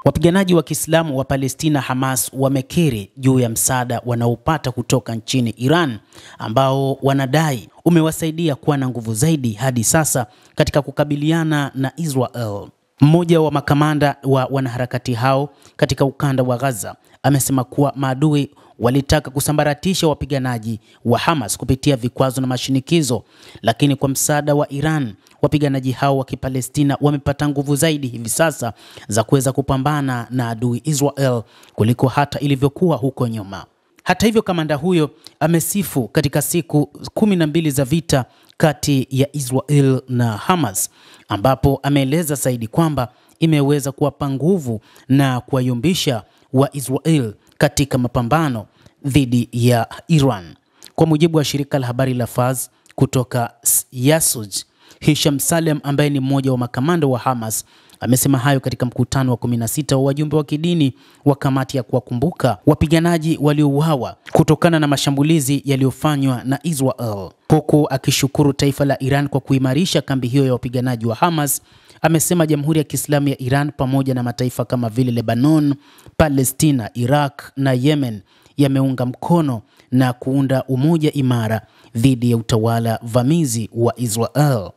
Wapiganaji wa Kiislamu wa Palestina Hamas wamekiri juu ya msaada wanaopata kutoka nchini Iran ambao wanadai umewasaidia kuwa na nguvu zaidi hadi sasa katika kukabiliana na Israel. Mmoja wa makamanda wa wanaharakati hao katika ukanda wa Gaza amesema kuwa maadui walitaka kusambaratisha wapiganaji wa Hamas kupitia vikwazo na mashinikizo, lakini kwa msaada wa Iran wapiganaji hao wa Kipalestina wamepata nguvu zaidi hivi sasa za kuweza kupambana na adui Israel kuliko hata ilivyokuwa huko nyuma. Hata hivyo, kamanda huyo amesifu katika siku 12 za vita kati ya Israel na Hamas, ambapo ameeleza zaidi kwamba imeweza kuwapa nguvu na kuwayumbisha wa Israel katika mapambano dhidi ya Iran. Kwa mujibu wa shirika la habari la Fars kutoka Yasuj, Hisham Salem ambaye ni mmoja wa makamanda wa Hamas amesema hayo katika mkutano wa 16 wa wajumbe wa kidini wa kamati ya kuwakumbuka wapiganaji waliouawa kutokana na mashambulizi yaliyofanywa na Israel, huku akishukuru taifa la Iran kwa kuimarisha kambi hiyo ya wapiganaji wa Hamas. Amesema Jamhuri ya Kiislamu ya Iran pamoja na mataifa kama vile Lebanon, Palestina, Iraq na Yemen yameunga mkono na kuunda umoja imara dhidi ya utawala vamizi wa Israel.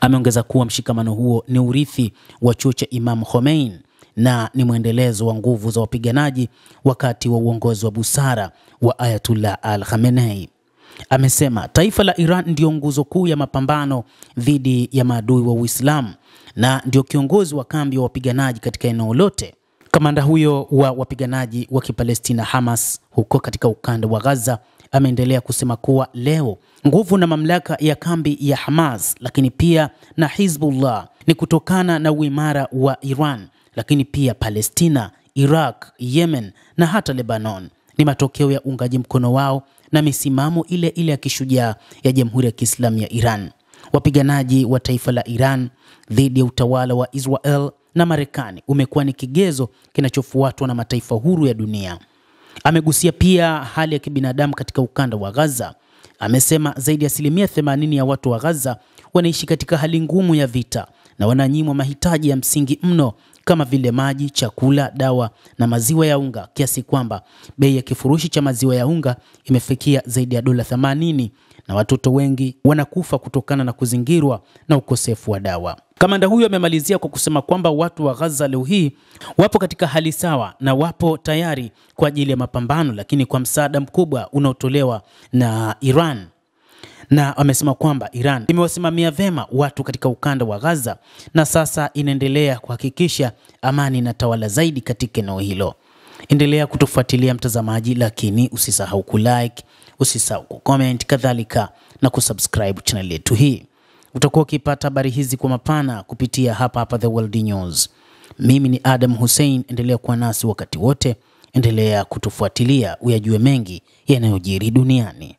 Ameongeza kuwa mshikamano huo ni urithi wa chuo cha Imam Khomeini na ni mwendelezo wa nguvu za wapiganaji wakati wa uongozi wa busara wa Ayatollah Al-Khamenei. Amesema taifa la Iran ndio nguzo kuu ya mapambano dhidi ya maadui wa Uislamu na ndio kiongozi wa kambi ya wapiganaji katika eneo lote. Kamanda huyo wa wapiganaji wa Kipalestina Hamas huko katika ukanda wa Gaza ameendelea kusema kuwa leo nguvu na mamlaka ya kambi ya Hamas lakini pia na Hizbullah ni kutokana na uimara wa Iran, lakini pia Palestina, Iraq, Yemen na hata Lebanon ni matokeo ya uungaji mkono wao na misimamo ile ile ya kishujaa ya Jamhuri ya Kiislamu ya Iran. Wapiganaji wa taifa la Iran dhidi ya utawala wa Israel na Marekani umekuwa ni kigezo kinachofuatwa na mataifa huru ya dunia. Amegusia pia hali ya kibinadamu katika ukanda wa Gaza. Amesema zaidi ya 80% ya watu wa Gaza wanaishi katika hali ngumu ya vita na wananyimwa mahitaji ya msingi mno kama vile maji, chakula, dawa na maziwa ya unga, kiasi kwamba bei ya kifurushi cha maziwa ya unga imefikia zaidi ya $80 na watoto wengi wanakufa kutokana na kuzingirwa na ukosefu wa dawa. Kamanda huyo amemalizia kwa kusema kwamba watu wa Gaza leo hii wapo katika hali sawa na wapo tayari kwa ajili ya mapambano, lakini kwa msaada mkubwa unaotolewa na Iran. Na amesema kwamba Iran imewasimamia vema watu katika ukanda wa Gaza na sasa inaendelea kuhakikisha amani na tawala zaidi katika eneo hilo. Endelea kutufuatilia mtazamaji, lakini usisahau kulike, usisahau kucomment, kadhalika na kusubscribe channel yetu hii. Utakuwa ukipata habari hizi kwa mapana kupitia hapa The World News. Mimi ni Adam Hussein, endelea kuwa nasi wakati wote, endelea kutufuatilia uyajue mengi yanayojiri duniani.